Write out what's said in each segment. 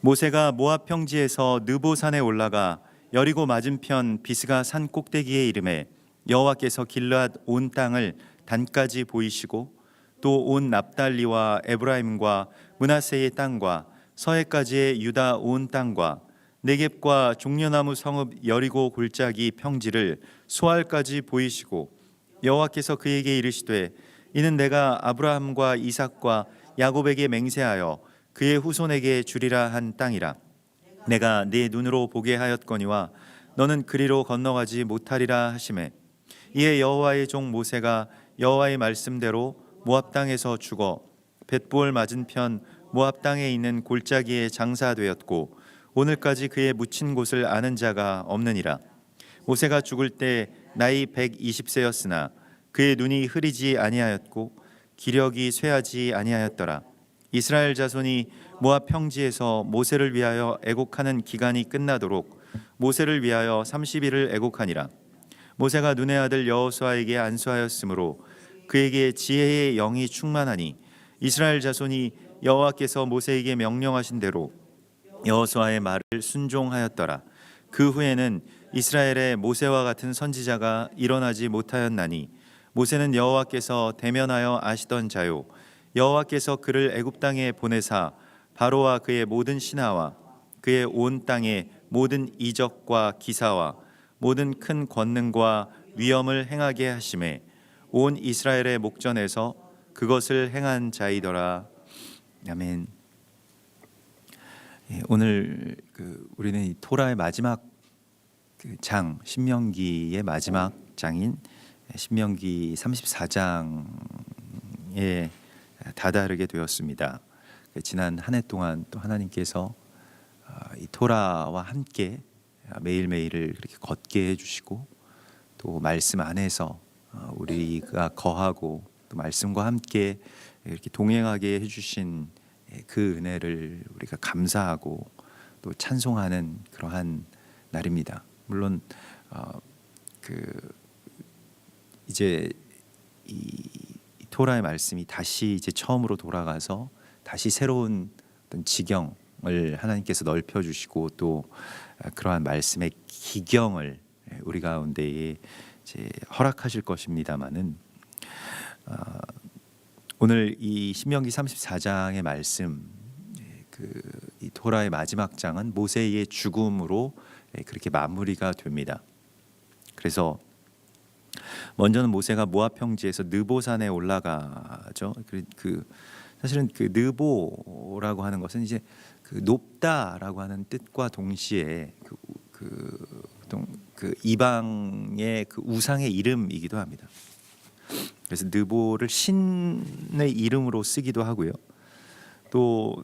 모세가 모압 평지에서 느보산에 올라가 여리고 맞은편 비스가 산 꼭대기에 이르매 여호와께서 길르앗 온 땅을 단까지 보이시고 또 온 납달리와 에브라임과 므낫세의 땅과 서해까지의 유다 온 땅과 네겝과 종려나무 성읍 여리고 골짜기 평지를 소알까지 보이시고 여호와께서 그에게 이르시되 이는 내가 아브라함과 이삭과 야곱에게 맹세하여 그의 후손에게 주리라 한 땅이라. 내가 네 눈으로 보게 하였거니와 너는 그리로 건너가지 못하리라 하시매 이에 여호와의 종 모세가 여호와의 말씀대로 모압 땅에서 죽어 벳보을 맞은편 모압 땅에 있는 골짜기에 장사되었고 오늘까지 그의 묻힌 곳을 아는 자가 없느니라. 모세가 죽을 때 나이 120세였으나 그의 눈이 흐리지 아니하였고 기력이 쇠하지 아니하였더라. 이스라엘 자손이 모압 평지에서 모세를 위하여 애곡하는 기간이 끝나도록 모세를 위하여 30일을 애곡하니라. 모세가 눈의 아들 여호수아에게 안수하였으므로 그에게 지혜의 영이 충만하니 이스라엘 자손이 여호와께서 모세에게 명령하신 대로 여호수아의 말을 순종하였더라. 그 후에는 이스라엘에 모세와 같은 선지자가 일어나지 못하였나니 모세는 여호와께서 대면하여 아시던 자요 여호와께서 그를 애굽 땅에 보내사 바로와 그의 모든 신하와 그의 온 땅의 모든 이적과 기사와 모든 큰 권능과 위엄을 행하게 하심에 온 이스라엘의 목전에서 그것을 행한 자이더라. 아멘. 오늘 우리는 이 토라의 마지막 장, 신명기의 마지막 장인 신명기 34장에 다다르게 되었습니다. 지난 한 해 동안 또 하나님께서 이 토라와 함께 매일매일을 그렇게 걷게 해주시고 또 말씀 안에서 우리가 거하고 또 말씀과 함께 이렇게 동행하게 해주신 그 은혜를 우리가 감사하고 또 찬송하는 그러한 날입니다. 물론 이제 이 토라의 말씀이 다시 이제 처음으로 돌아가서 다시 새로운 어떤 지경을 하나님께서 넓혀 주시고 또 그러한 말씀의 기경을 우리 가운데에 이제 허락하실 것입니다만은 오늘 이 신명기 34장의 말씀 이 토라의 마지막 장은 모세의 죽음으로 그렇게 마무리가 됩니다. 그래서 먼저는 모세가 모압 평지에서 느보산에 올라가죠. 사실은 그 느보라고 하는 것은 이제 높다라고 하는 뜻과 동시에 이방의 우상의 이름이기도 합니다. 그래서 느보를 신의 이름으로 쓰기도 하고요. 또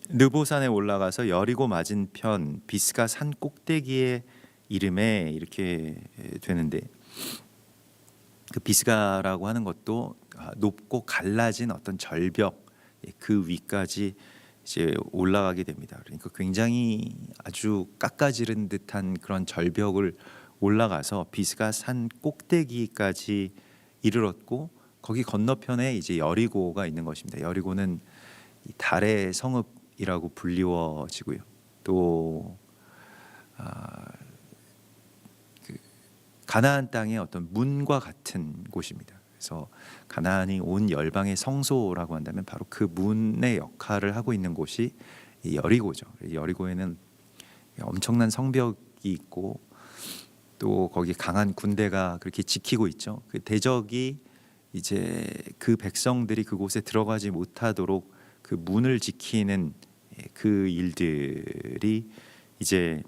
느보산에 올라가서 여리고 맞은편 비스가 산 꼭대기의 이름에 이렇게 되는데 그 비스가라고 하는 것도 높고 갈라진 어떤 절벽 그 위까지 이제 올라가게 됩니다. 그러니까 굉장히 아주 깎아지른 듯한 그런 절벽을 올라가서 비스가 산 꼭대기까지 이르렀고 거기 건너편에 이제 여리고가 있는 것입니다. 여리고는 이 달의 성읍이라고 불리워지고요. 또 가나안 땅의 어떤 문과 같은 곳입니다. 그래서 가나안이 온 열방의 성소라고 한다면 바로 그 문의 역할을 하고 있는 곳이 이 여리고죠. 여리고에는 엄청난 성벽이 있고 또 거기 강한 군대가 그렇게 지키고 있죠. 그 대적이 이제 그 백성들이 그곳에 들어가지 못하도록 그 문을 지키는 그 일들이 이제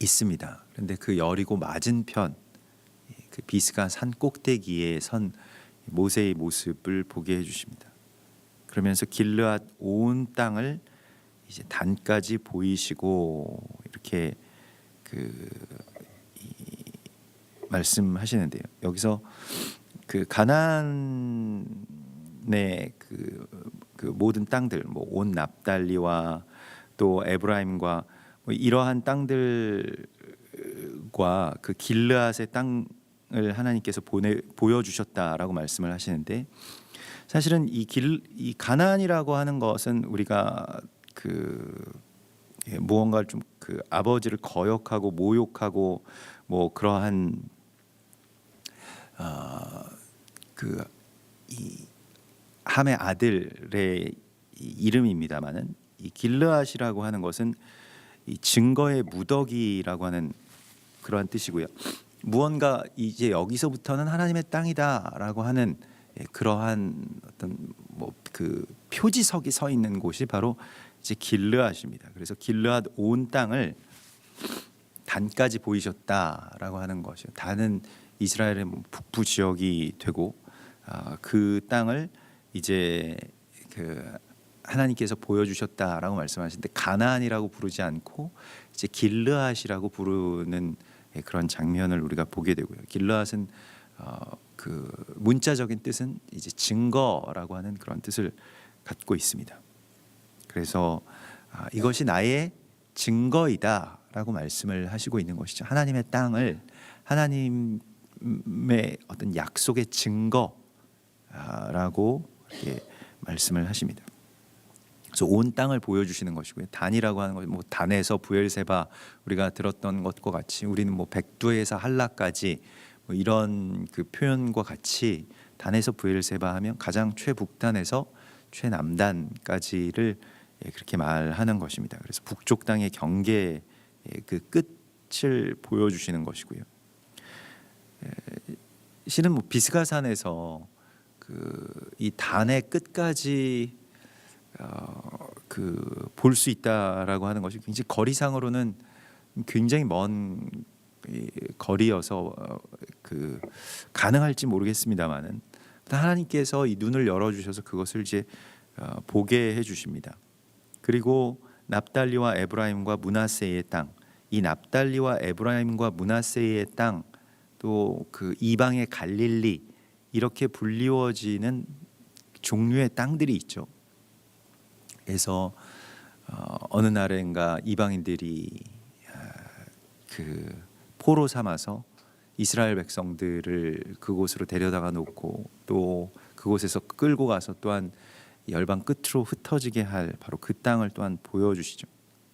있습니다. 그런데 그 여리고 맞은편 그 비스가 산 꼭대기에 선 모세의 모습을 보게 해주십니다. 그러면서 길르앗 온 땅을 이제 단까지 보이시고 이렇게 말씀하시는데요. 여기서 가나안의 그 모든 땅들, 뭐 온 납달리와 또 에브라임과 뭐 이러한 땅들과 그 길르앗의 땅을 하나님께서 보여주셨다라고 말씀을 하시는데 사실은 이 가나안이라고 하는 것은 우리가 무언가를 좀 아버지를 거역하고 모욕하고 뭐 그러한 이 함의 아들의 이름입니다만은 이 길르앗이라고 하는 것은 이 증거의 무더기라고 하는 그러한 뜻이고요. 무언가 이제 여기서부터는 하나님의 땅이다라고 하는 그러한 어떤 표지석이 서 있는 곳이 바로 이제 길르앗입니다. 그래서 길르앗 온 땅을 단까지 보이셨다라고 하는 것이요. 단은 이스라엘의 북부 지역이 되고 그 땅을 이제 하나님께서 보여주셨다라고 말씀하시는데 가나안이라고 부르지 않고 이제 길르앗이라고 부르는 그런 장면을 우리가 보게 되고요. 길르앗은 문자적인 뜻은 이제 증거라고 하는 그런 뜻을 갖고 있습니다. 그래서 이것이 나의 증거이다라고 말씀을 하시고 있는 것이죠. 하나님의 땅을 하나님의 어떤 약속의 증거라고 이렇게 말씀을 하십니다. 그래서 온 땅을 보여주시는 것이고요. 단이라고 하는 것, 단에서 부엘세바 우리가 들었던 것과 같이 우리는 백두에서 할라까지 이런 그 표현과 같이 단에서 부엘세바 하면 가장 최북단에서 최남단까지를 그렇게 말하는 것입니다. 그래서 북쪽 땅의 경계의 그 끝을 보여주시는 것이고요. 실은 비스가산에서 이 단의 끝까지 볼 수 있다라고 하는 것이 굉장히 거리상으로는 굉장히 먼 거리여서 가능할지 모르겠습니다만은 하나님께서 이 눈을 열어주셔서 그것을 이제 보게 해주십니다. 그리고 납달리와 에브라임과 므낫세의 땅, 이 납달리와 에브라임과 므낫세의 땅, 또 이방의 갈릴리 이렇게 불리워지는 종류의 땅들이 있죠. 그래서 어느 날인가 이방인들이 포로 삼아서 이스라엘 백성들을 그곳으로 데려다가 놓고 또 그곳에서 끌고 가서 또한 열방 끝으로 흩어지게 할 바로 그 땅을 또한 보여주시죠.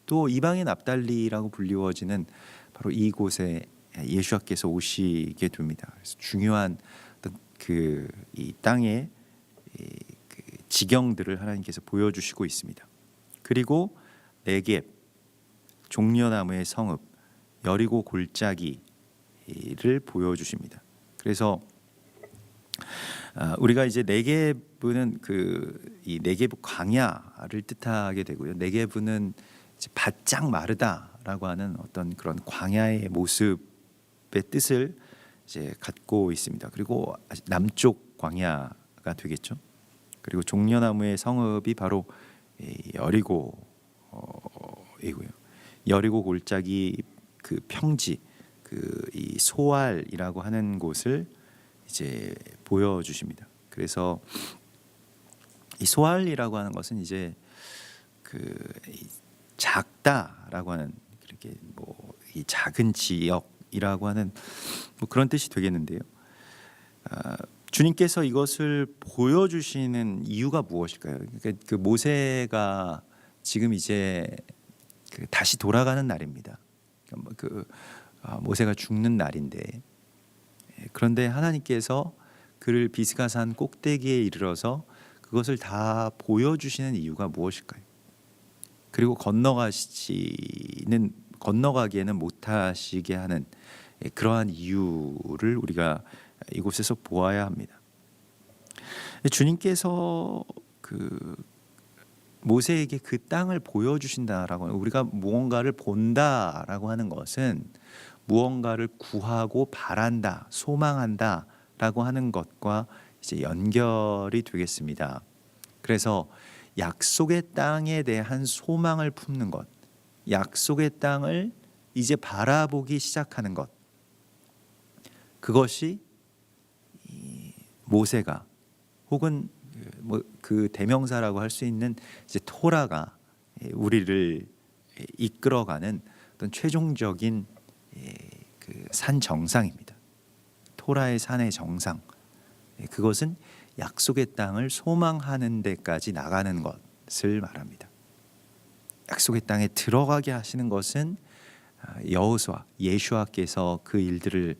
또 이방의 납달리라고 불리워지는 바로 이곳에 예수께서 오시게 됩니다. 그래서 중요한 이 땅의 지경들을 하나님께서 보여주시고 있습니다. 그리고 네겝, 종려나무의 성읍, 여리고 골짜기를 보여주십니다. 그래서 우리가 이제 네겝은 이 네겝 광야를 뜻하게 되고요. 네겝은 바짝 마르다라고 하는 어떤 그런 광야의 모습의 뜻을 이제 갖고 있습니다. 그리고 남쪽 광야가 되겠죠. 그리고 종려나무의 성읍이 바로 여리고이고요. 여리고 골짜기 평지, 이 소알이라고 하는 곳을 이제 보여주십니다. 그래서 이 소알이라고 하는 것은 이제 작다라고 하는 이렇게 이 작은 지역이라고 하는 그런 뜻이 되겠는데요. 주님께서 이것을 보여주시는 이유가 무엇일까요? 그러니까 모세가 지금 이제 다시 돌아가는 날입니다. 모세가 죽는 날인데, 그런데 하나님께서 그를 비스가산 꼭대기에 이르러서 그것을 다 보여주시는 이유가 무엇일까요? 그리고 건너가기에는 못하시게 하는 그러한 이유를 우리가 이곳에서 보아야 합니다. 주님께서 모세에게 그 땅을 보여주신다라고 하는, 우리가 무언가를 본다라고 하는 것은 무언가를 구하고 바란다, 소망한다라고 하는 것과 이제 연결이 되겠습니다. 그래서 약속의 땅에 대한 소망을 품는 것, 약속의 땅을 이제 바라보기 시작하는 것, 그것이 모세가 혹은 그 대명사라고 할 수 있는 이제 토라가 우리를 이끌어가는 어떤 최종적인 산 정상입니다. 토라의 산의 정상, 그것은 약속의 땅을 소망하는 데까지 나가는 것을 말합니다. 약속의 땅에 들어가게 하시는 것은 여호수아, 예수아께서 그 일들을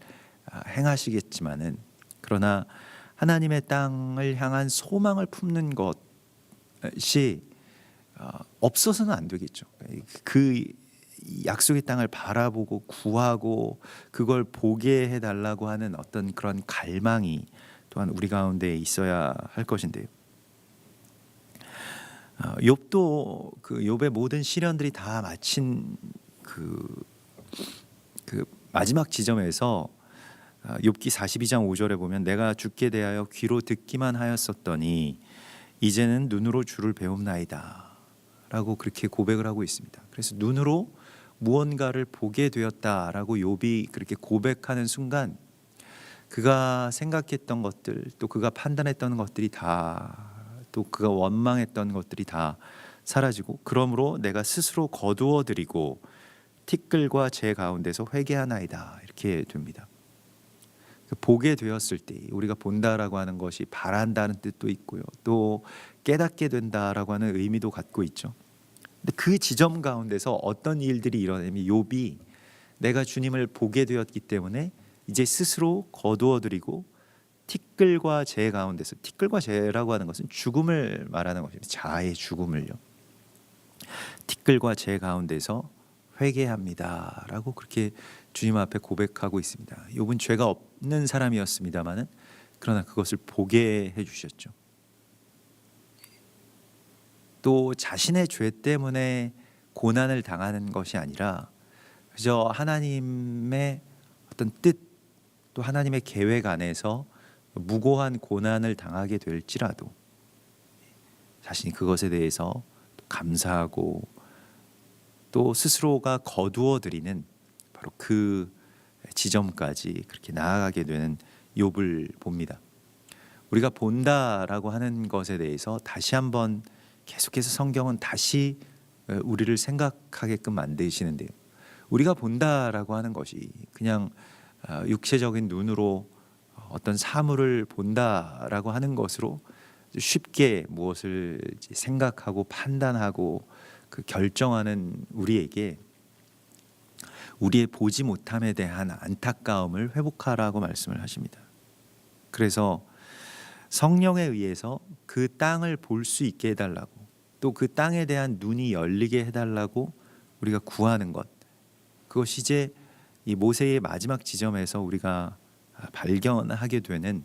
행하시겠지만은, 그러나 하나님의 땅을 향한 소망을 품는 것이 없어서는 안 되겠죠. 그 약속의 땅을 바라보고 구하고 그걸 보게 해달라고 하는 어떤 그런 갈망이 또한 우리 가운데 있어야 할 것인데요. 욥도 그 욥의 모든 시련들이 다 마친 그 마지막 지점에서 욥기 42장 5절에 보면 내가 주께 대하여 귀로 듣기만 하였었더니 이제는 눈으로 주를 배움나이다 라고 그렇게 고백을 하고 있습니다. 그래서 눈으로 무언가를 보게 되었다라고 욥이 그렇게 고백하는 순간 그가 생각했던 것들, 또 그가 판단했던 것들이 다, 또 그가 원망했던 것들이 다 사라지고, 그러므로 내가 스스로 거두어 드리고 티끌과 재 가운데서 회개하나이다 이렇게 됩니다. 보게 되었을 때, 우리가 본다라고 하는 것이 바란다는 뜻도 있고요, 또 깨닫게 된다라고 하는 의미도 갖고 있죠. 근데 그 지점 가운데서 어떤 일들이 일어나면 욥이 내가 주님을 보게 되었기 때문에 이제 스스로 거두어 드리고 티끌과 재 가운데서, 티끌과 재라고 하는 것은 죽음을 말하는 것입니다. 자아의 죽음을요. 티끌과 재 가운데서 회개합니다라고 그렇게 주님 앞에 고백하고 있습니다. 욥은 죄가 없는 사람이었습니다만은 그러나 그것을 보게 해주셨죠. 또 자신의 죄 때문에 고난을 당하는 것이 아니라 그저 하나님의 어떤 뜻, 또 하나님의 계획 안에서 무고한 고난을 당하게 될지라도 자신이 그것에 대해서 감사하고 또 스스로가 거두어 드리는 바로 그 지점까지 그렇게 나아가게 되는 욥을 봅니다. 우리가 본다라고 하는 것에 대해서 다시 한번 계속해서 성경은 다시 우리를 생각하게끔 만드시는데요. 우리가 본다라고 하는 것이 그냥 육체적인 눈으로 어떤 사물을 본다라고 하는 것으로 쉽게 무엇을 생각하고 판단하고 그 결정하는 우리에게 우리의 보지 못함에 대한 안타까움을 회복하라고 말씀을 하십니다. 그래서 성령에 의해서 그 땅을 볼 수 있게 해달라고, 또 그 땅에 대한 눈이 열리게 해달라고 우리가 구하는 것, 그것이 이제 이 모세의 마지막 지점에서 우리가 발견하게 되는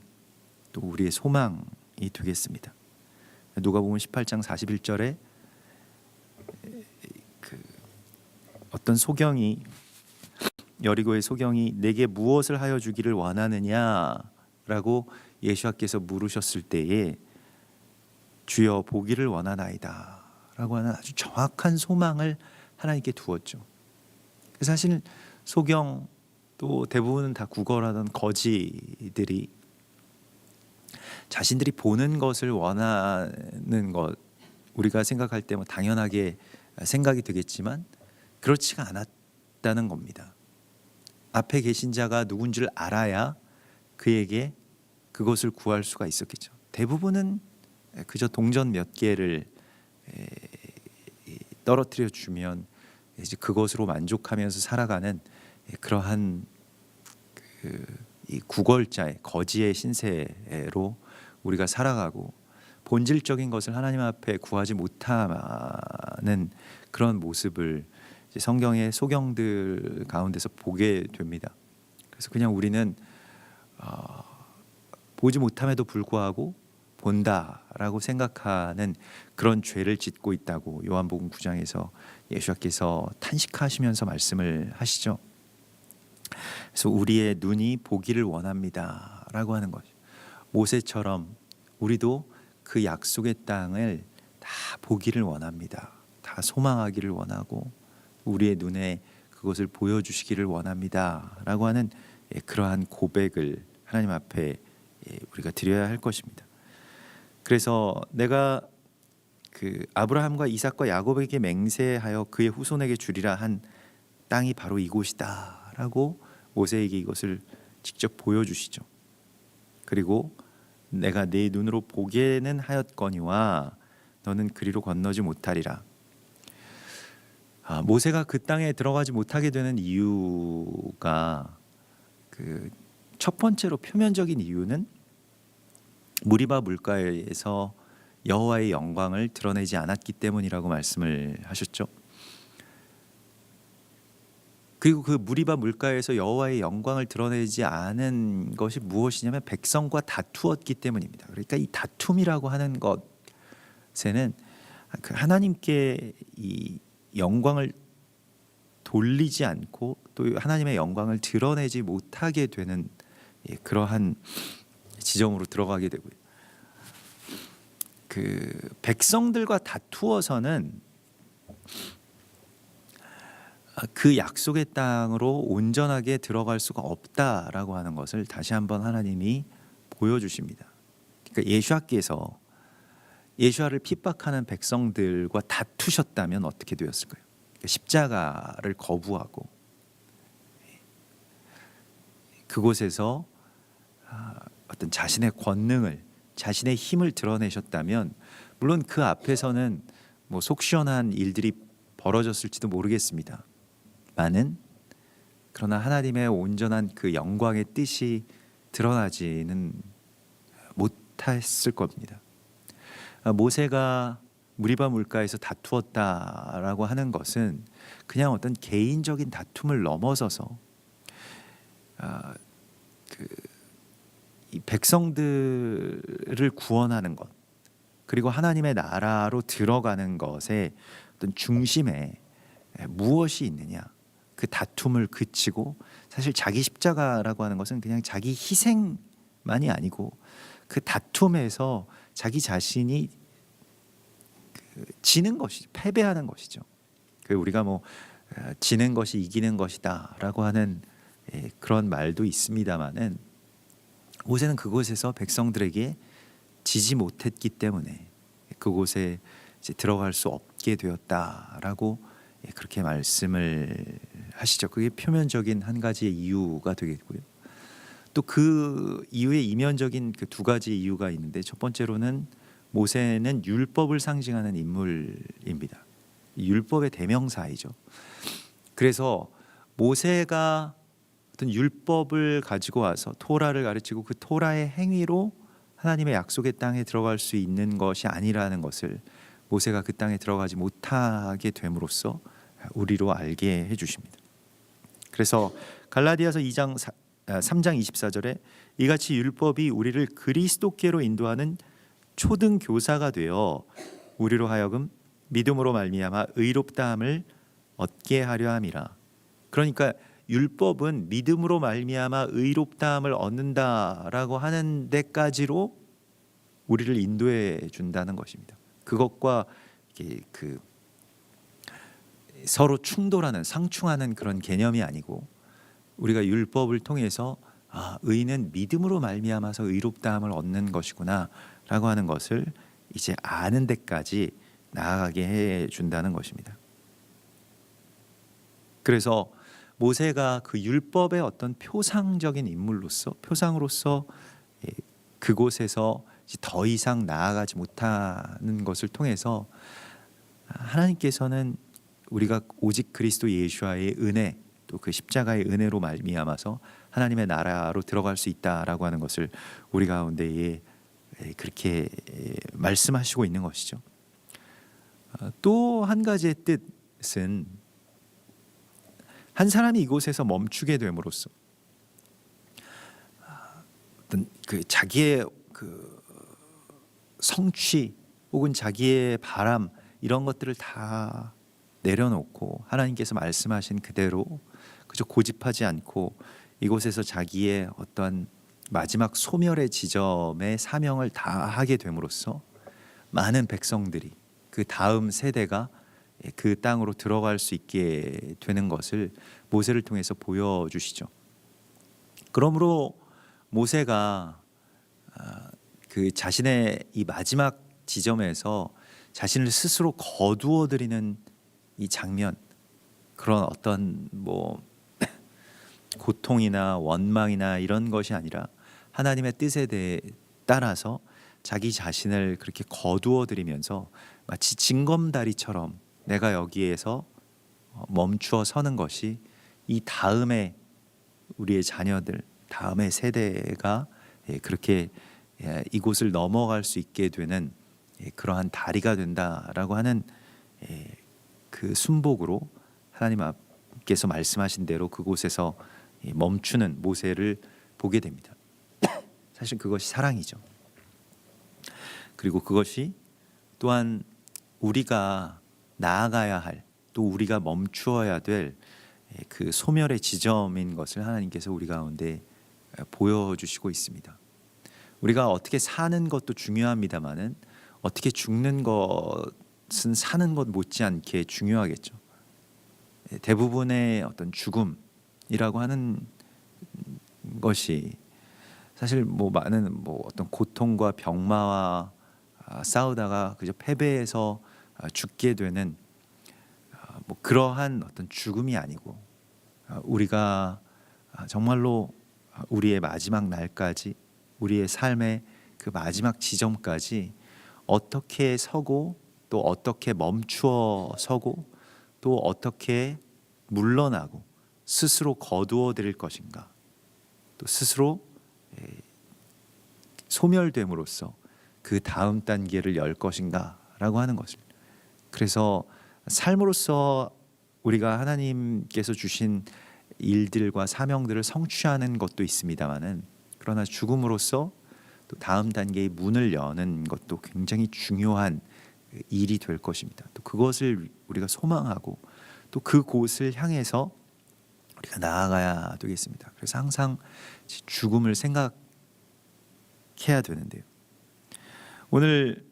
또 우리의 소망이 되겠습니다. 누가복음 18장 41절에 어떤 소경이, 여리고의 소경이 내게 무엇을 하여 주기를 원하느냐라고 예수께서 물으셨을 때에 주여 보기를 원하나이다 라고 하는 아주 정확한 소망을 하나님께 두었죠. 사실 소경, 또 대부분은 다 구걸하던 거지들이 자신들이 보는 것을 원하는 것, 우리가 생각할 때 뭐 당연하게 생각이 되겠지만 그렇지가 않았다는 겁니다. 앞에 계신 자가 누군지를 알아야 그에게 그것을 구할 수가 있었겠죠. 대부분은 그저 동전 몇 개를 떨어뜨려 주면 이제 그것으로 만족하면서 살아가는 그러한 이 구걸자의, 거지의 신세로 우리가 살아가고 본질적인 것을 하나님 앞에 구하지 못하는 그런 모습을 이제 성경의 소경들 가운데서 보게 됩니다. 그래서 그냥 우리는 보지 못함에도 불구하고 본다라고 생각하는 그런 죄를 짓고 있다고 요한복음 9장에서 예수께서 탄식하시면서 말씀을 하시죠. 그래서 우리의 눈이 보기를 원합니다라고 하는 거죠. 모세처럼 우리도 그 약속의 땅을 다 보기를 원합니다. 다 소망하기를 원하고 우리의 눈에 그것을 보여주시기를 원합니다라고 하는 그러한 고백을 하나님 앞에 우리가 드려야 할 것입니다. 그래서 내가 그 아브라함과 이삭과 야곱에게 맹세하여 그의 후손에게 주리라 한 땅이 바로 이곳이다라고 모세에게 이것을 직접 보여주시죠. 그리고 내가 네 눈으로 보게는 하였거니와 너는 그리로 건너지 못하리라. 모세가 그 땅에 들어가지 못하게 되는 이유가 그 첫 번째로 표면적인 이유는 무리바 물가에서 여호와의 영광을 드러내지 않았기 때문이라고 말씀을 하셨죠. 그리고 그 무리바 물가에서 여호와의 영광을 드러내지 않은 것이 무엇이냐면 백성과 다투었기 때문입니다. 그러니까 이 다툼이라고 하는 것에는 그 하나님께 이 영광을 돌리지 않고 또 하나님의 영광을 드러내지 못하게 되는 그러한 지점으로 들어가게 되고요. 그 백성들과 다투어서는 그 약속의 땅으로 온전하게 들어갈 수가 없다라고 하는 것을 다시 한번 하나님이 보여주십니다. 그러니까 예수아를 핍박하는 백성들과 다투셨다면 어떻게 되었을까요? 십자가를 거부하고 그곳에서 어떤 자신의 권능을, 자신의 힘을 드러내셨다면 물론 그 앞에서는 뭐 속 시원한 일들이 벌어졌을지도 모르겠습니다. 그러나 하나님의 온전한 그 영광의 뜻이 드러나지는 못했을 겁니다. 모세가 무리바 물가에서 다투었다라고 하는 것은 그냥 어떤 개인적인 다툼을 넘어서서 이 백성들을 구원하는 것, 그리고 하나님의 나라로 들어가는 것의 어떤 중심에 무엇이 있느냐, 그 다툼을 그치고 사실 자기 십자가라고 하는 것은 그냥 자기 희생만이 아니고 그 다툼에서 자기 자신이 지는 것이 패배하는 것이죠. 우리가 뭐 지는 것이 이기는 것이다라고 하는 그런 말도 있습니다만은 모세는 그곳에서 백성들에게 지지 못했기 때문에 그곳에 이제 들어갈 수 없게 되었다라고 그렇게 말씀을 하시죠. 그게 표면적인 한 가지의 이유가 되겠고요. 또 그 이유의 이면적인 그 두 가지 이유가 있는데 첫 번째로는 모세는 율법을 상징하는 인물입니다. 율법의 대명사이죠. 그래서 모세가 어떤 율법을 가지고 와서 토라를 가르치고 그 토라의 행위로 하나님의 약속의 땅에 들어갈 수 있는 것이 아니라는 것을 모세가 그 땅에 들어가지 못하게 됨으로써 우리로 알게 해주십니다. 그래서 갈라디아서 3장 24절에 이같이 율법이 우리를 그리스도께로 인도하는 초등 교사가 되어 우리로 하여금 믿음으로 말미암아 의롭다함을 얻게 하려 함이라. 그러니까 율법은 믿음으로 말미암아 의롭다함을 얻는다라고 하는 데까지로 우리를 인도해 준다는 것입니다. 그것과 그 서로 충돌하는, 상충하는 그런 개념이 아니고 우리가 율법을 통해서 의는 믿음으로 말미암아서 의롭다함을 얻는 것이구나라고 하는 것을 이제 아는 데까지 나아가게 해 준다는 것입니다. 그래서 모세가 그 율법의 어떤 표상적인 인물로서, 표상으로서 그곳에서 더 이상 나아가지 못하는 것을 통해서 하나님께서는 우리가 오직 그리스도 예수와의 은혜, 또 그 십자가의 은혜로 말미암아서 하나님의 나라로 들어갈 수 있다라고 하는 것을 우리 가운데에 그렇게 말씀하시고 있는 것이죠. 또 한 가지의 뜻은 한 사람이 이곳에서 멈추게 됨으로써 어떤 그 자기의 그 성취 혹은 자기의 바람 이런 것들을 다 내려놓고 하나님께서 말씀하신 그대로 그저 고집하지 않고 이곳에서 자기의 어떤 마지막 소멸의 지점의 사명을 다하게 됨으로써 많은 백성들이 그 다음 세대가 그 땅으로 들어갈 수 있게 되는 것을 모세를 통해서 보여주시죠. 그러므로 모세가 그 자신의 이 마지막 지점에서 자신을 스스로 거두어 드리는 이 장면, 그런 어떤 뭐 고통이나 원망이나 이런 것이 아니라 하나님의 뜻에 대해 따라서 자기 자신을 그렇게 거두어 들이면서 마치 징검다리처럼 내가 여기에서 멈추어 서는 것이 이 다음에 우리의 자녀들, 다음의 세대가 그렇게 이곳을 넘어갈 수 있게 되는 그러한 다리가 된다라고 하는 그 순복으로 하나님 앞께서 말씀하신 대로 그곳에서 멈추는 모세를 보게 됩니다. 사실 그것이 사랑이죠. 그리고 그것이 또한 우리가 나아가야 할, 또 우리가 멈추어야 될 그 소멸의 지점인 것을 하나님께서 우리 가운데 보여주시고 있습니다. 우리가 어떻게 사는 것도 중요합니다마는 어떻게 죽는 것은 사는 것 못지않게 중요하겠죠. 대부분의 어떤 죽음이라고 하는 것이 사실 많은 어떤 고통과 병마와 싸우다가 그저 패배해서 죽게 되는 그러한 어떤 죽음이 아니고 우리가 정말로 우리의 마지막 날까지, 우리의 삶의 그 마지막 지점까지 어떻게 서고, 또 어떻게 멈추어 서고, 또 어떻게 물러나고 스스로 거두어 드릴 것인가, 또 스스로 소멸됨으로써 그 다음 단계를 열 것인가라고 하는 것을, 그래서 삶으로서 우리가 하나님께서 주신 일들과 사명들을 성취하는 것도 있습니다마는, 그러나 죽음으로써 또 다음 단계의 문을 여는 것도 굉장히 중요한 일이 될 것입니다. 또 그것을 우리가 소망하고 또 그곳을 향해서 우리가 나아가야 되겠습니다. 그래서 항상 죽음을 생각해야 되는데요. 오늘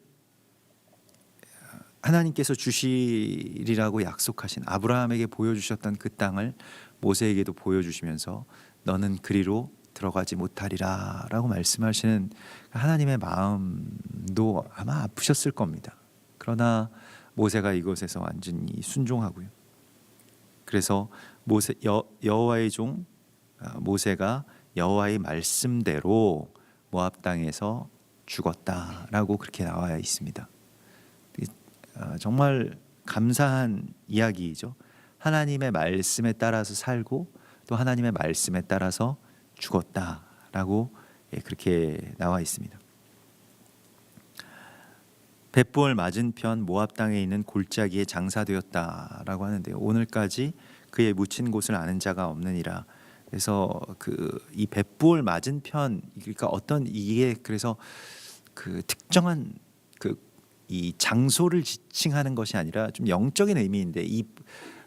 하나님께서 주시리라고 약속하신, 아브라함에게 보여주셨던 그 땅을 모세에게도 보여주시면서 너는 그리로 들어가지 못하리라 라고 말씀하시는 하나님의 마음도 아마 아프셨을 겁니다. 그러나 모세가 이곳에서 완전히 순종하고요. 그래서 여호와의 종 모세가 여호와의 말씀대로 모압 땅에서 죽었다라고 그렇게 나와 있습니다. 정말 감사한 이야기이죠. 하나님의 말씀에 따라서 살고 또 하나님의 말씀에 따라서 죽었다라고 그렇게 나와 있습니다. 벳부올 맞은편 모압 땅에 있는 골짜기에 장사되었다라고 하는데요. 오늘까지 그의 묻힌 곳을 아는 자가 없느니라. 그래서 이 벳부올 맞은편, 그러니까 어떤 이게 그래서 그 특정한 이 장소를 지칭하는 것이 아니라 좀 영적인 의미인데, 이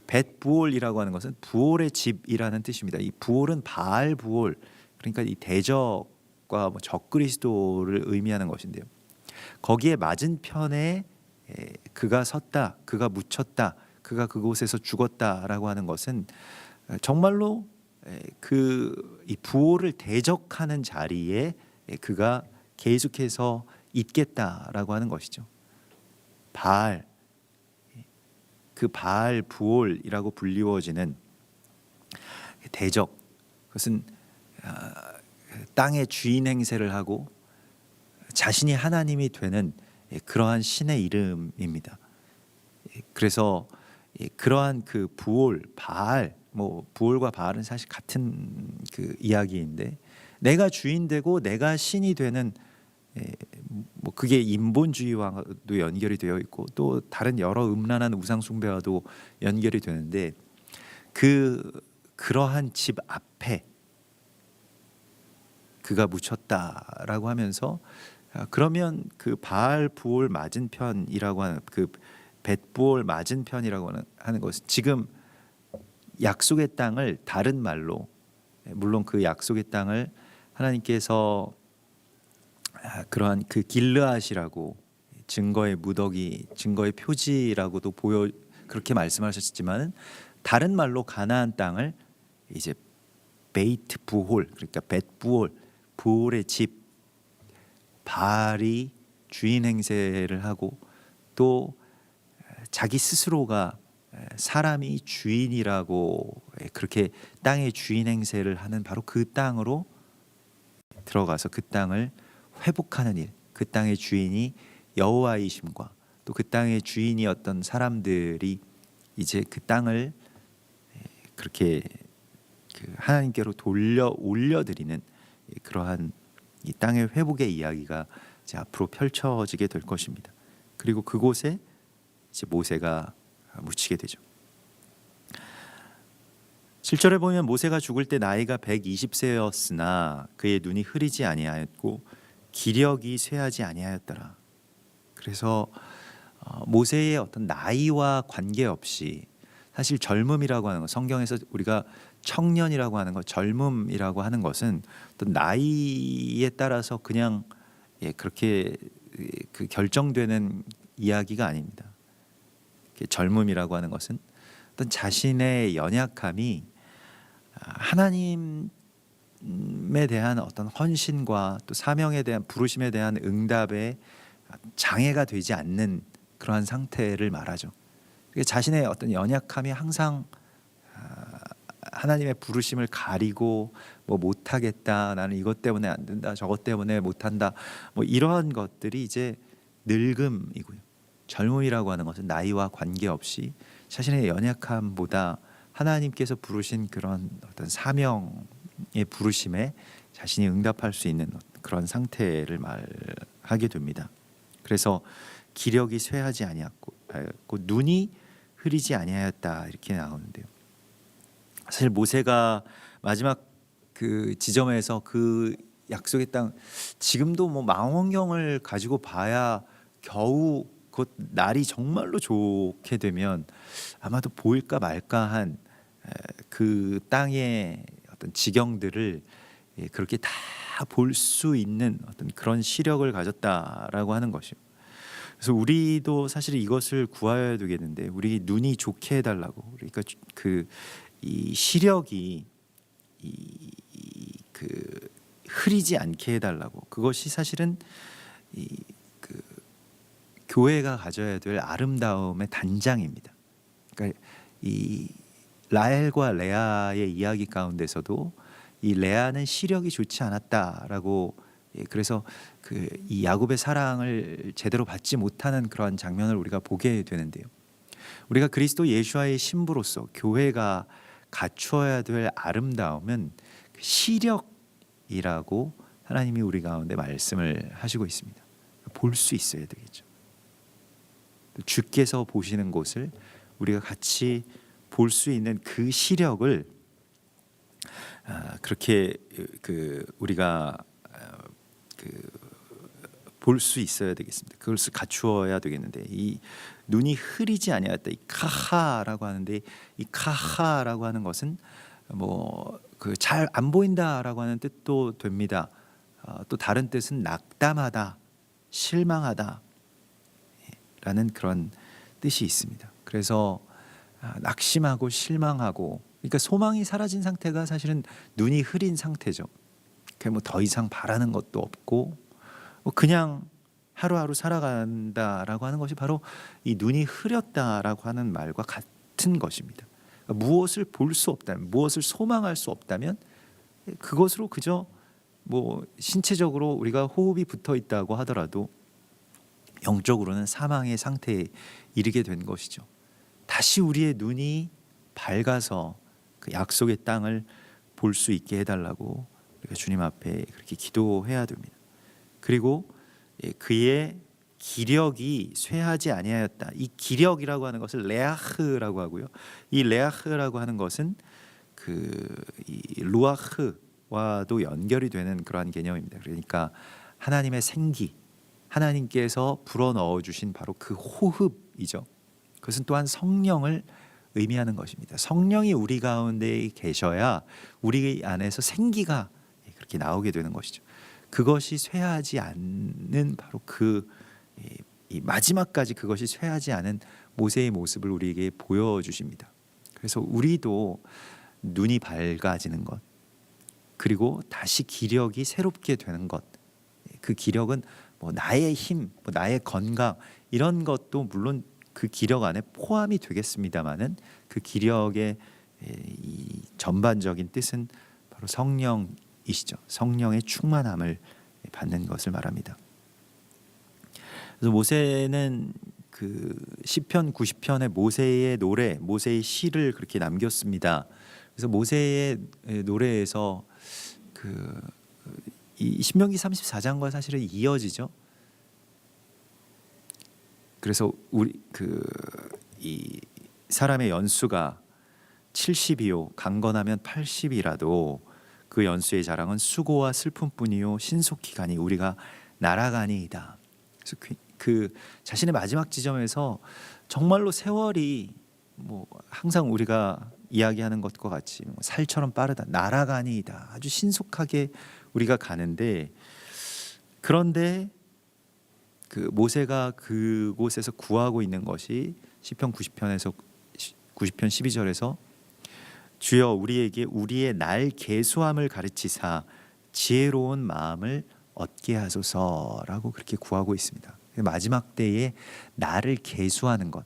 벳부올이라고 하는 것은 부올의 집이라는 뜻입니다. 이 부올은 바알 부올, 그러니까 이 대적과 적그리스도를 의미하는 것인데요. 거기에 맞은편에 그가 섰다, 그가 묻혔다, 그가 그곳에서 죽었다라고 하는 것은 정말로 이 부올을 대적하는 자리에 그가 계속해서 있겠다라고 하는 것이죠. 바알, 그 바알 부올이라고 불리워지는 대적, 그것은 땅의 주인 행세를 하고 자신이 하나님이 되는 그러한 신의 이름입니다. 그래서 그러한 그 부올, 바알, 부올과 바알은 사실 같은 그 이야기인데, 내가 주인 되고 내가 신이 되는, 그게 인본주의와도 연결이 되어 있고 또 다른 여러 음란한 우상 숭배와도 연결이 되는데, 그러한 집 앞에 그가 묻혔다라고 하면서, 그러면 그 바알 부올 맞은편이라고 하는 그 벳부올 맞은편이라고 하는 것은 지금 약속의 땅을 다른 말로, 물론 그 약속의 땅을 하나님께서 그러한 그 길르앗이라고, 증거의 무더기, 증거의 표지라고도 그렇게 말씀하셨지만은, 다른 말로 가나안 땅을 이제 베이트 부홀, 그러니까 벳부올, 부올의 집, 바알이 주인 행세를 하고 또 자기 스스로가 사람이 주인이라고 그렇게 땅의 주인 행세를 하는 바로 그 땅으로 들어가서 그 땅을 회복하는 일, 그 땅의 주인이 여호와이심과 또 그 땅의 주인이었던 사람들이 이제 그 땅을 그렇게 그 하나님께로 돌려 올려드리는 그러한 이 땅의 회복의 이야기가 이제 앞으로 펼쳐지게 될 것입니다. 그리고 그곳에 이제 모세가 묻히게 되죠. 7절에 보면 모세가 죽을 때 나이가 120세였으나 그의 눈이 흐리지 아니하였고 기력이 쇠하지 아니하였더라. 그래서 모세의 어떤 나이와 관계없이 사실 젊음이라고 하는 것, 성경에서 우리가 청년이라고 하는 것, 젊음이라고 하는 것은 어떤 나이에 따라서 그냥 그렇게 그 결정되는 이야기가 아닙니다. 젊음이라고 하는 것은 어떤 자신의 연약함이 하나님에 대한 어떤 헌신과 또 사명에 대한 부르심에 대한 응답에 장애가 되지 않는 그러한 상태를 말하죠. 자신의 어떤 연약함이 항상 하나님의 부르심을 가리고 뭐 못하겠다, 나는 이것 때문에 안 된다, 저것 때문에 못한다, 뭐 이러한 것들이 이제 늙음이고요. 젊음이라고 하는 것은 나이와 관계없이 자신의 연약함보다 하나님께서 부르신 그런 어떤 사명의 부르심에 자신이 응답할 수 있는 그런 상태를 말하게 됩니다. 그래서 기력이 쇠하지 아니하였고 눈이 흐리지 아니하였다 이렇게 나오는데요. 사실 모세가 마지막 그 지점에서 그 약속의 땅, 지금도 뭐 망원경을 가지고 봐야 겨우 그 날이 정말로 좋게 되면 아마도 보일까 말까한 그 땅의 어떤 지경들을 그렇게 다 볼 수 있는 어떤 그런 시력을 가졌다라고 하는 것이요. 그래서 우리도 사실 이것을 구하여야 되겠는데, 우리 눈이 좋게 해달라고. 그러니까 이 시력이 그 흐리지 않게 해달라고. 그것이 사실은 그 교회가 가져야 될 아름다움의 단장입니다. 그러니까 이 라헬과 레아의 이야기 가운데서도 이 레아는 시력이 좋지 않았다라고, 그래서 이 야곱의 사랑을 제대로 받지 못하는 그러한 장면을 우리가 보게 되는데요. 우리가 그리스도 예수와의 신부로서 교회가 갖추어야 될 아름다움은 시력이라고 하나님이 우리 가운데 말씀을 하시고 있습니다. 볼 수 있어야 되겠죠. 주께서 보시는 곳을 우리가 같이 볼 수 있는 그 시력을 그렇게 우리가 볼 수 있어야 되겠습니다. 그것을 갖추어야 되겠는데, 이 눈이 흐리지 아니하였다, 이 카하라고 하는데, 이 카하라고 하는 것은 뭐 잘 안 보인다라고 하는 뜻도 됩니다. 또 다른 뜻은 낙담하다, 실망하다 라는 그런 뜻이 있습니다. 그래서 낙심하고 실망하고, 그러니까 소망이 사라진 상태가 사실은 눈이 흐린 상태죠. 뭐 더 이상 바라는 것도 없고 그냥 하루하루 살아간다라고 하는 것이 바로 이 눈이 흐렸다라고 하는 말과 같은 것입니다. 그러니까 무엇을 볼 수 없다면, 무엇을 소망할 수 없다면 그것으로 그저 뭐 신체적으로 우리가 호흡이 붙어 있다고 하더라도 영적으로는 사망의 상태에 이르게 된 것이죠. 다시 우리의 눈이 밝아서 그 약속의 땅을 볼 수 있게 해달라고 우리가 주님 앞에 그렇게 기도해야 됩니다. 그리고 그의 기력이 쇠하지 아니하였다. 이 기력이라고 하는 것을 레아흐라고 하고요. 이 레아흐라고 하는 것은 이 루아흐와도 연결이 되는 그러한 개념입니다. 그러니까 하나님의 생기, 하나님께서 불어넣어 주신 바로 그 호흡이죠. 그것은 또한 성령을 의미하는 것입니다. 성령이 우리 가운데 계셔야 우리 안에서 생기가 그렇게 나오게 되는 것이죠. 그것이 쇠하지 않는 바로 이 마지막까지 그것이 쇠하지 않은 모세의 모습을 우리에게 보여주십니다. 그래서 우리도 눈이 밝아지는 것, 그리고 다시 기력이 새롭게 되는 것, 그 기력은 뭐 나의 힘, 뭐 나의 건강 이런 것도 물론 그 기력 안에 포함이 되겠습니다만은 그 기력의 이 전반적인 뜻은 바로 성령이시죠. 성령의 충만함을 받는 것을 말합니다. 그래서 모세는 그 시편 90편의 모세의 노래, 모세의 시를 그렇게 남겼습니다. 그래서 모세의 노래에서 이 신명기 34장과 사실은 이어지죠. 그래서 이 사람의 연수가 70이요 강건하면 80이라도 그 연수의 자랑은 수고와 슬픔뿐이요 신속히 가니 우리가 날아가니이다. 그래서 그 자신의 마지막 지점에서 정말로 세월이 뭐 항상 우리가 이야기하는 것과 같이 살처럼 빠르다, 날아가니이다, 아주 신속하게 우리가 가는데, 그런데 그 모세가 그곳에서 구하고 있는 것이 시편 90편 12절에서 주여 우리에게 우리의 날 계수함을 가르치사 지혜로운 마음을 얻게 하소서라고 그렇게 구하고 있습니다. 마지막 때에 나를 계수하는 것,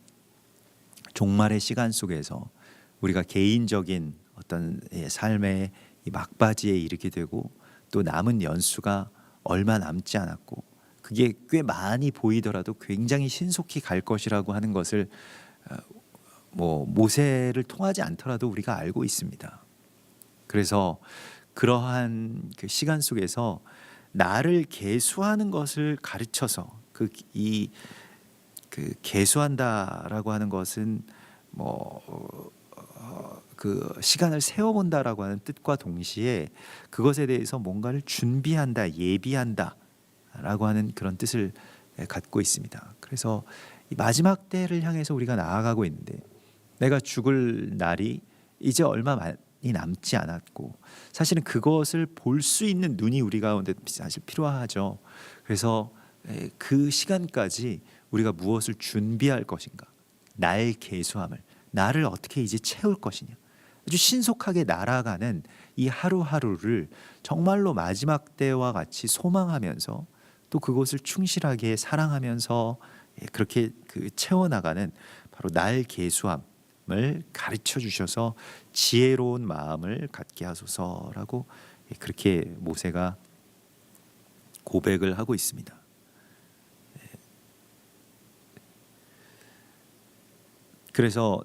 종말의 시간 속에서 우리가 개인적인 어떤 삶의 막바지에 이르게 되고 또 남은 연수가 얼마 남지 않았고 그게 꽤 많이 보이더라도 굉장히 신속히 갈 것이라고 하는 것을 뭐 모세를 통하지 않더라도 우리가 알고 있습니다. 그래서 그러한 그 시간 속에서 나를 계수하는 것을 가르쳐서 그 계수한다라고 하는 것은 그 시간을 세워본다라고 하는 뜻과 동시에 그것에 대해서 뭔가를 준비한다, 예비한다라고 하는 그런 뜻을 갖고 있습니다. 그래서 이 마지막 때를 향해서 우리가 나아가고 있는데 내가 죽을 날이 이제 얼마 많이 남지 않았고 사실은 그것을 볼 수 있는 눈이 우리 가운데 사실 필요하죠. 그래서 그 시간까지 우리가 무엇을 준비할 것인가, 나의 계수함을, 나를 어떻게 이제 채울 것이냐, 아주 신속하게 날아가는 이 하루하루를 정말로 마지막 때와 같이 소망하면서 또 그것을 충실하게 사랑하면서 그렇게 채워나가는 바로 날 계수함을 가르쳐 주셔서 지혜로운 마음을 갖게 하소서라고 그렇게 모세가 고백을 하고 있습니다. 그래서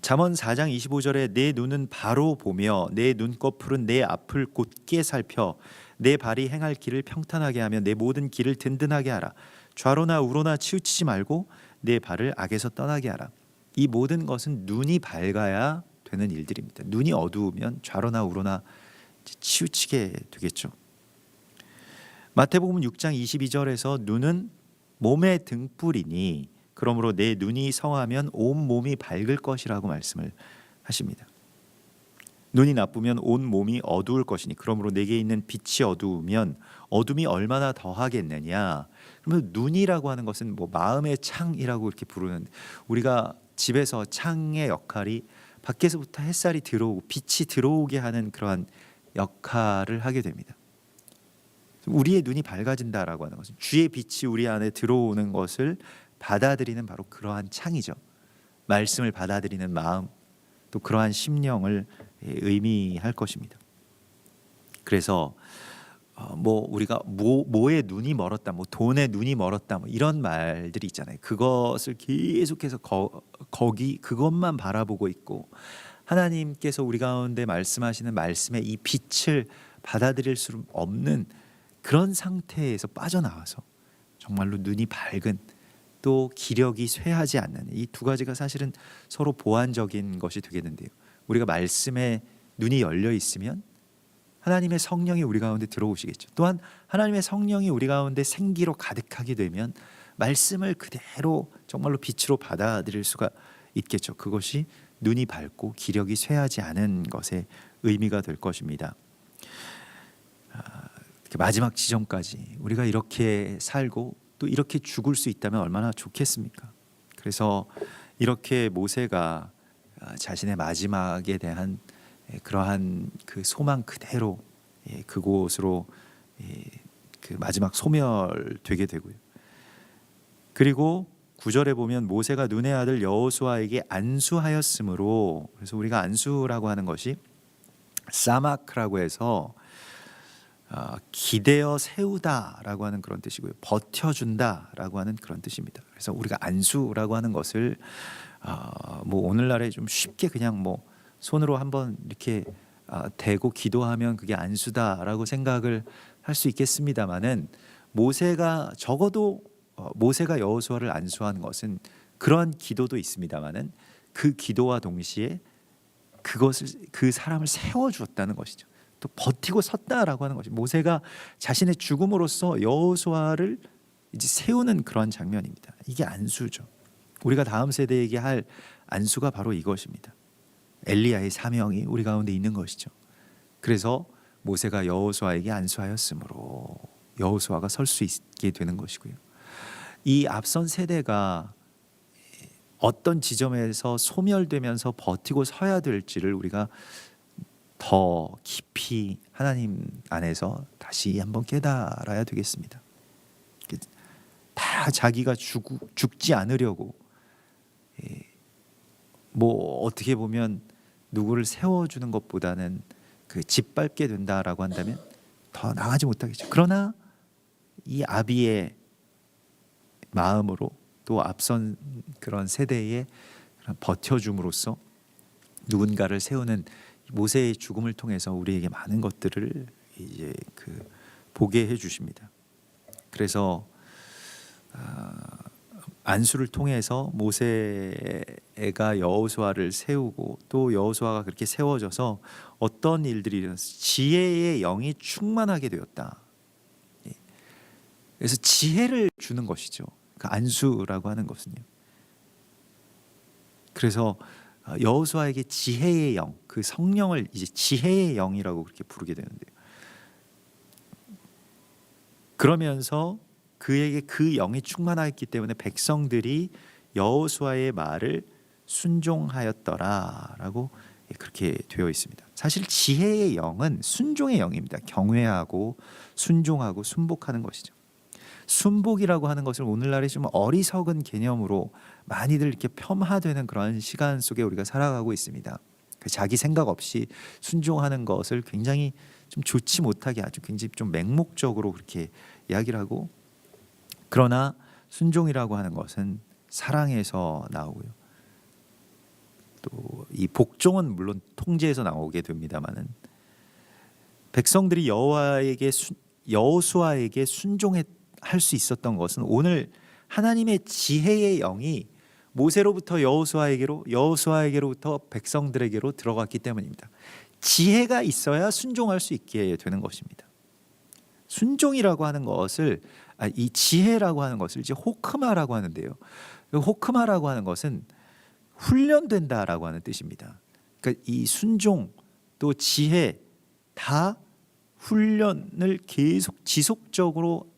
잠언 4장 25절에 내 눈은 바로 보며 내 눈꺼풀은 내 앞을 곧게 살펴 내 발이 행할 길을 평탄하게 하며 내 모든 길을 든든하게 하라. 좌로나 우로나 치우치지 말고 내 발을 악에서 떠나게 하라. 이 모든 것은 눈이 밝아야 되는 일들입니다. 눈이 어두우면 좌로나 우로나 치우치게 되겠죠. 마태복음 6장 22절에서 눈은 몸의 등불이니 그러므로 내 눈이 성하면 온 몸이 밝을 것이라고 말씀을 하십니다. 눈이 나쁘면 온 몸이 어두울 것이니 그러므로 내게 있는 빛이 어두우면 어둠이 얼마나 더하겠느냐. 그러면 눈이라고 하는 것은 뭐 마음의 창이라고 이렇게 부르는데 우리가 집에서 창의 역할이 밖에서부터 햇살이 들어오고 빛이 들어오게 하는 그러한 역할을 하게 됩니다. 우리의 눈이 밝아진다라고 하는 것은 주의 빛이 우리 안에 들어오는 것을 받아들이는 바로 그러한 창이죠. 말씀을 받아들이는 마음, 또 그러한 심령을 의미할 것입니다. 그래서 뭐 우리가 뭐의 눈이 멀었다, 뭐 돈의 눈이 멀었다, 뭐 이런 말들이 있잖아요. 그것을 계속해서 거기 그것만 바라보고 있고 하나님께서 우리 가운데 말씀하시는 말씀의 이 빛을 받아들일 수 없는 그런 상태에서 빠져나와서 정말로 눈이 밝은 또 기력이 쇠하지 않는 이 두 가지가 사실은 서로 보완적인 것이 되겠는데요. 우리가 말씀에 눈이 열려 있으면 하나님의 성령이 우리 가운데 들어오시겠죠. 또한 하나님의 성령이 우리 가운데 생기로 가득하게 되면 말씀을 그대로 정말로 빛으로 받아들일 수가 있겠죠. 그것이 눈이 밝고 기력이 쇠하지 않은 것의 의미가 될 것입니다. 마지막 지점까지 우리가 이렇게 살고 또 이렇게 죽을 수 있다면 얼마나 좋겠습니까? 그래서 이렇게 모세가 자신의 마지막에 대한 그러한 그 소망 그대로 그곳으로 그 마지막 소멸되게 되고요. 그리고 9절에 보면 모세가 눈의 아들 여호수아에게 안수하였으므로, 그래서 우리가 안수라고 하는 것이 사마크라고 해서 기대어 세우다라고 하는 그런 뜻이고요. 버텨준다라고 하는 그런 뜻입니다. 그래서 우리가 안수라고 하는 것을 뭐 오늘날에 좀 쉽게 그냥 뭐 손으로 한번 이렇게 대고 기도하면 그게 안수다라고 생각을 할 수 있겠습니다만은 모세가 적어도 모세가 여호수아를 안수한 것은 그러한 기도도 있습니다만은 그 기도와 동시에 그 사람을 세워 주었다는 것이죠. 또 버티고 섰다라고 하는 것이 모세가 자신의 죽음으로써 여호수아를 이제 세우는 그런 장면입니다. 이게 안수죠. 우리가 다음 세대에게 할 안수가 바로 이것입니다. 엘리야의 사명이 우리 가운데 있는 것이죠. 그래서 모세가 여호수아에게 안수하였으므로 여호수아가 설 수 있게 되는 것이고요. 이 앞선 세대가 어떤 지점에서 소멸되면서 버티고 서야 될지를 우리가 더 깊이 하나님 안에서 다시 한번 깨달아야 되겠습니다. 다 자기가 죽지 않으려고 뭐 어떻게 보면 누구를 세워주는 것보다는 그 짓밟게 된다라고 한다면 더 나가지 못하겠죠. 그러나 이 아비의 마음으로 또 앞선 그런 세대의 버텨줌으로써 누군가를 세우는 모세의 죽음을 통해서 우리에게 많은 것들을 이제 보게 해주십니다. 그래서 안수를 통해서 모세가 여호수아를 세우고 또 여호수아가 그렇게 세워져서 어떤 일들이 일어났어요. 지혜의 영이 충만하게 되었다. 그래서 지혜를 주는 것이죠. 그 안수라고 하는 것은요. 그래서 여호수아에게 지혜의 영, 그 성령을 이제 지혜의 영이라고 그렇게 부르게 되는데요. 그러면서 그에게 그 영이 충만하였기 때문에 백성들이 여호수아의 말을 순종하였더라라고 그렇게 되어 있습니다. 사실 지혜의 영은 순종의 영입니다. 경외하고 순종하고 순복하는 것이죠. 순복이라고 하는 것을 오늘날에 좀 어리석은 개념으로 많이들 이렇게 폄하되는 그런 시간 속에 우리가 살아가고 있습니다. 자기 생각 없이 순종하는 것을 굉장히 좀 좋지 못하게 아주 굉장히 좀 맹목적으로 그렇게 이야기를 하고, 그러나 순종이라고 하는 것은 사랑에서 나오고요. 또 이 복종은 물론 통제에서 나오게 됩니다만은 백성들이 여호수아에게 순종할 수 있었던 것은 오늘 하나님의 지혜의 영이 모세로부터 여호수아에게로, 여호수아에게로부터 백성들에게로 들어갔기 때문입니다. 지혜가 있어야 순종할 수 있게 되는 것입니다. 순종이라고 하는 것을 이 지혜라고 하는 것을 이제 호크마라고 하는데요. 호크마라고 하는 것은 훈련된다라고 하는 뜻입니다. 그러니까 이 순종 또 지혜 다 훈련을 계속 지속적으로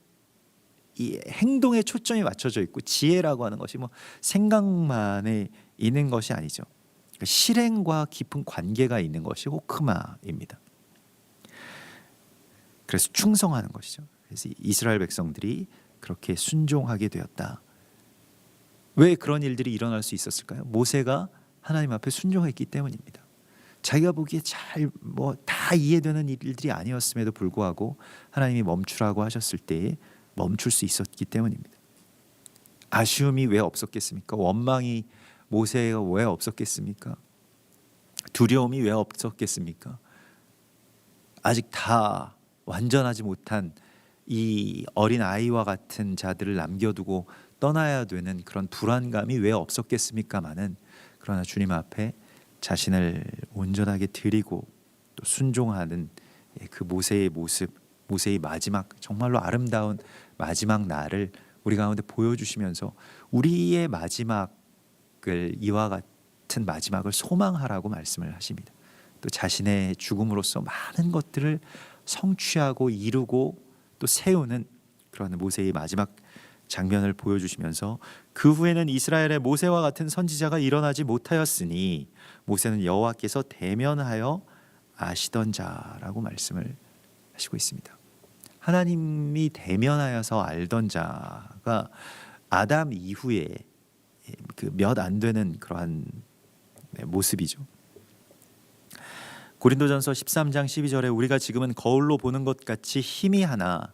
이 행동에 초점이 맞춰져 있고, 지혜라고 하는 것이 뭐 생각만에 있는 것이 아니죠. 그러니까 실행과 깊은 관계가 있는 것이 호크마입니다. 그래서 충성하는 것이죠. 그래서 이스라엘 백성들이 그렇게 순종하게 되었다. 왜 그런 일들이 일어날 수 있었을까요? 모세가 하나님 앞에 순종했기 때문입니다. 자기가 보기에 잘 뭐 다 이해되는 일들이 아니었음에도 불구하고 하나님이 멈추라고 하셨을 때에 멈출 수 있었기 때문입니다. 아쉬움이 왜 없었겠습니까? 원망이 모세가 왜 없었겠습니까? 두려움이 왜 없었겠습니까? 아직 다 완전하지 못한 이 어린 아이와 같은 자들을 남겨두고 떠나야 되는 그런 불안감이 왜 없었겠습니까마는, 그러나 주님 앞에 자신을 온전하게 드리고 또 순종하는 그 모세의 모습, 모세의 마지막 정말로 아름다운 마지막 날을 우리 가운데 보여주시면서 우리의 마지막을, 이와 같은 마지막을 소망하라고 말씀을 하십니다. 또 자신의 죽음으로써 많은 것들을 성취하고 이루고 또 세우는 그런 모세의 마지막 장면을 보여주시면서, 그 후에는 이스라엘의 모세와 같은 선지자가 일어나지 못하였으니 모세는 여호와께서 대면하여 아시던 자라고 말씀을 하시고 있습니다. 하나님이 대면하여서 알던 자가 아담 이후에 그 몇 안 되는 그러한 모습이죠. 고린도전서 13장 12절에 우리가 지금은 거울로 보는 것 같이 희미하나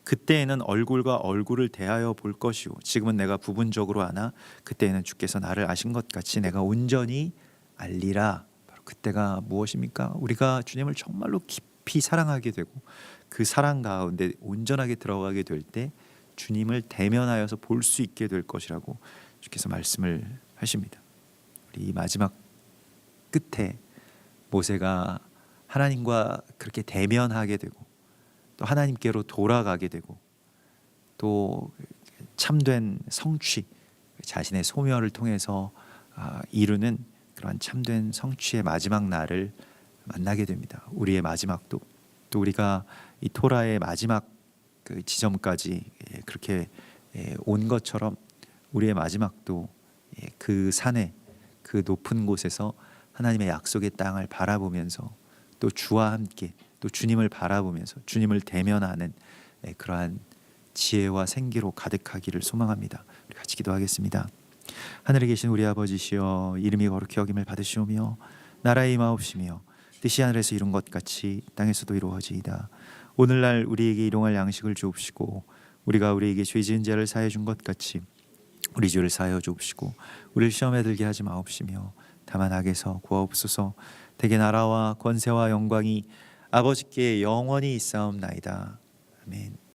그때에는 얼굴과 얼굴을 대하여 볼 것이요 지금은 내가 부분적으로 아나 그때에는 주께서 나를 아신 것 같이 내가 온전히 알리라. 바로 그때가 무엇입니까? 우리가 주님을 정말로 깊이 사랑하게 되고 그 사랑 가운데 온전하게 들어가게 될 때 주님을 대면하여서 볼 수 있게 될 것이라고 주께서 말씀을 하십니다. 우리 이 마지막 끝에 모세가 하나님과 그렇게 대면하게 되고 또 하나님께로 돌아가게 되고 또 참된 성취, 자신의 소멸을 통해서 이루는 그러한 참된 성취의 마지막 날을 만나게 됩니다. 우리의 마지막도 또 우리가 이 토라의 마지막 그 지점까지 그렇게 온 것처럼 우리의 마지막도 그 산에 그 높은 곳에서 하나님의 약속의 땅을 바라보면서 또 주와 함께 또 주님을 바라보면서 주님을 대면하는 그러한 지혜와 생기로 가득하기를 소망합니다. 우리 같이 기도하겠습니다. 하늘에 계신 우리 아버지시여 이름이 거룩히 여김을 받으시오며 나라의 임하옵시며 뜻이 하늘에서 이룬 것 같이 땅에서도 이루어지이다. 오늘날 우리에게 일용할 양식을 주옵시고 우리가 우리에게 죄 지은 자를 사해 준 것 같이 우리 죄를 사하여 주옵시고 우리를 시험에 들게 하지 마옵시며 다만 악에서 구하옵소서. 대개 나라와 권세와 영광이 아버지께 영원히 있사옵나이다. 아멘.